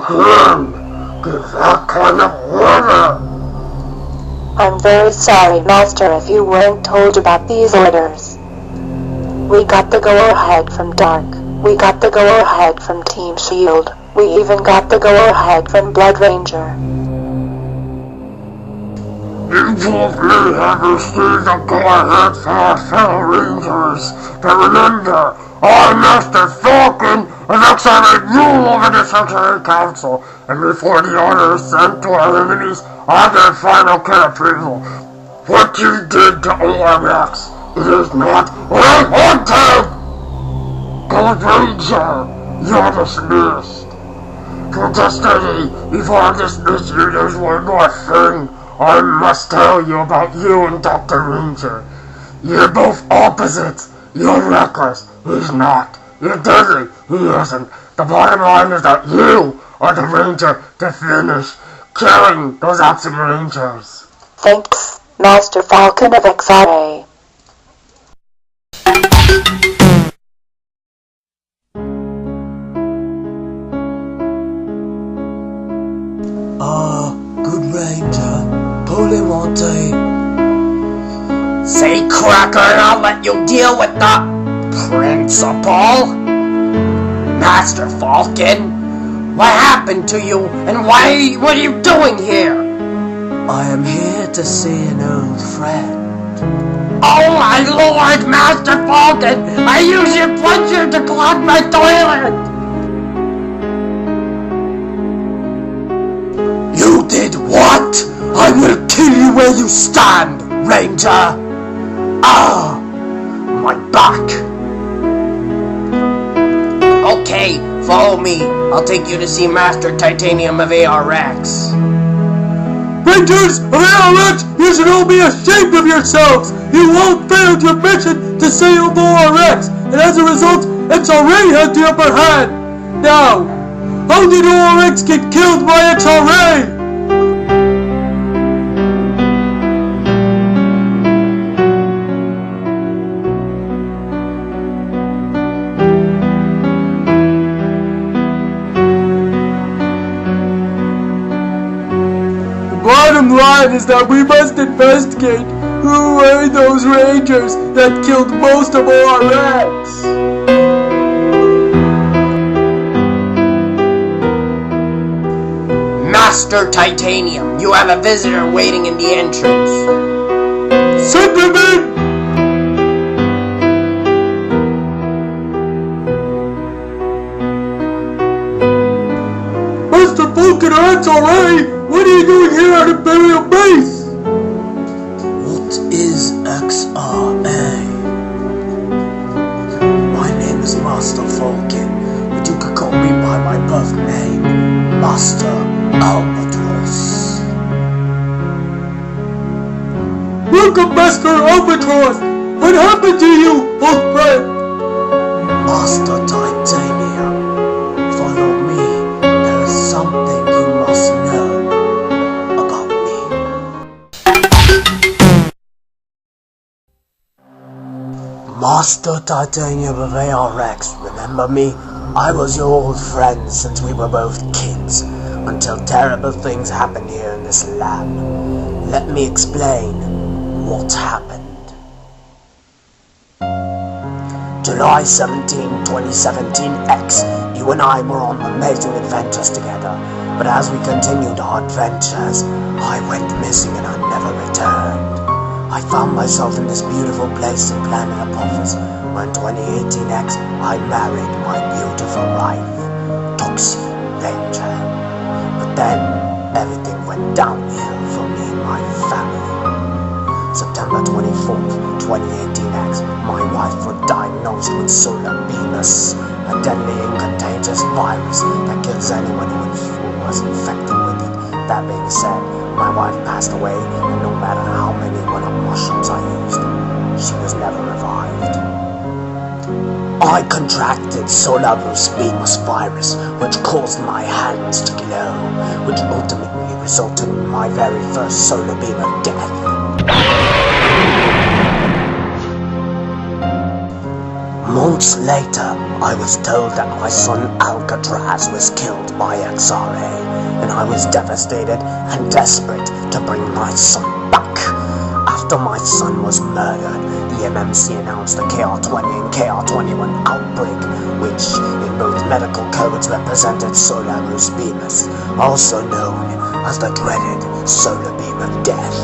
can't give that kind of order. I'm very sorry, Master, if you weren't told about these orders. We got the go-ahead from Dark. We got the go-ahead from Team Shield. We even got the go-ahead from Blood Ranger. You told me have received the go-ahead from our fellow Rangers. But remember, I, Master Falcon, have exercised rule over the Secretary Council, and before the order is sent to our enemies, I get final cut approval. What you did to ORX, it is not wanted! Gold Ranger, you're dismissed. To Destiny, before I dismiss you, there's one more thing I must tell you about you and Dr. Ranger. You're both opposites. You're reckless, he's not. You're dizzy, he isn't. The bottom line is that you are the Ranger to finish killing those Axem Rangers. Thanks, Master Falcon of XRA. Good Ranger, Polimonte. Say, Cracker, and I'll let you deal with the principal. Master Falcon, what happened to you, and what are you doing here? I am here to see an old friend. Oh my lord, Master Falcon! I use your plunger to clog my toilet! You did what? I will kill you where you stand, Ranger! Ah! My back! Okay, follow me. I'll take you to see Master Titanium of ARX. Rangers of ARX, you should all be ashamed of yourselves! You all failed your mission to save ORX, and as a result, XRA had the upper hand! Now, how did ORX get killed by XRA? The bottom line is that we must investigate who were those Rangers that killed most of ORX. Master Titanium, you have a visitor waiting in the entrance. Send him in! Master Falcon of XRA, what are you doing here at Imperial Base? What is XRA? My name is Master Falcon, but you could call me by my birth name, Master Albatross. Welcome, Master Albatross! What happened to you, old friend? Master Titanium, follow me. There is something you must know about me. Master Titanium of ARX, remember me? I was your old friend since we were both kids, until terrible things happened here in this lab. Let me explain what happened. July 17, 2017 X, you and I were on amazing adventures together, but as we continued our adventures, I went missing and I never returned. I found myself in this beautiful place in Planet Apophis, where in 2018 X, I married my beautiful wife, Toxie Ranger. But then, everything went downhill for me and my family. September 24th, 2018X, my wife was diagnosed with solar venous, a deadly and contagious virus that kills anyone who was infected with it. That being said, my wife passed away, and no matter how many mushrooms I used, she was never revived. I contracted solar venous virus, which caused my hands to glow, which ultimately resulted in my very first solar beam of death. Months later, I was told that my son Alcatraz was killed by XRA, and I was devastated and desperate to bring my son back. After my son was murdered, the MMC announced the KR20 and KR21 outbreak, which in both medical codes represented Solarus Beamus, also known as the dreaded solar beam of death.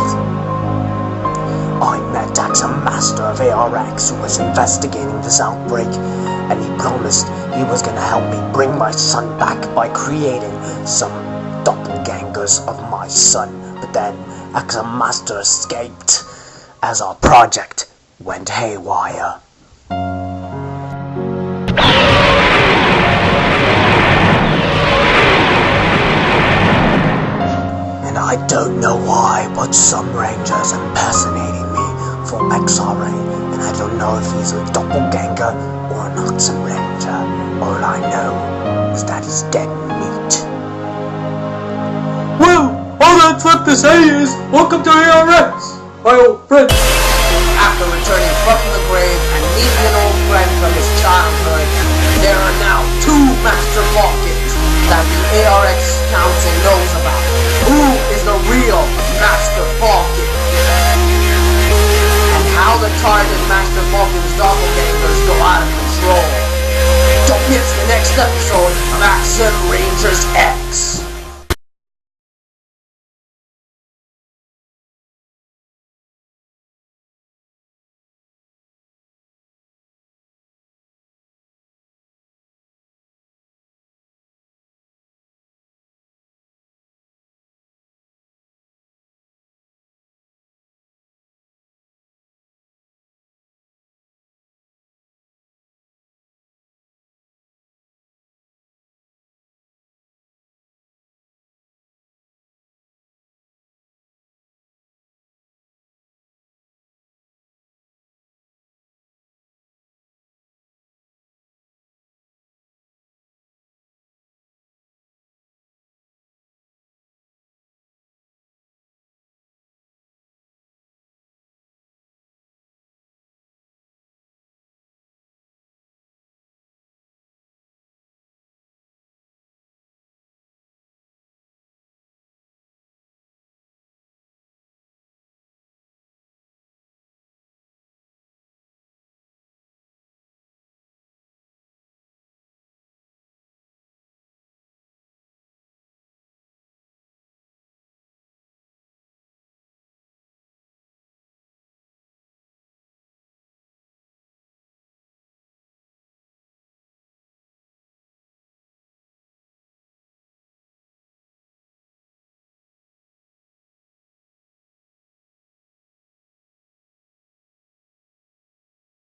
I met Axem, master of ARX, who was investigating this outbreak, and he promised he was going to help me bring my son back by creating some doppelgangers of my son. But then Axem Master escaped as our project went haywire. And I don't know why, but some ranger's impersonating me for XRA, and I don't know if he's a doppelganger or an Axem ranger. All I know is that he's dead meat. Well, all that's left to say is, welcome to ARX, my old friend.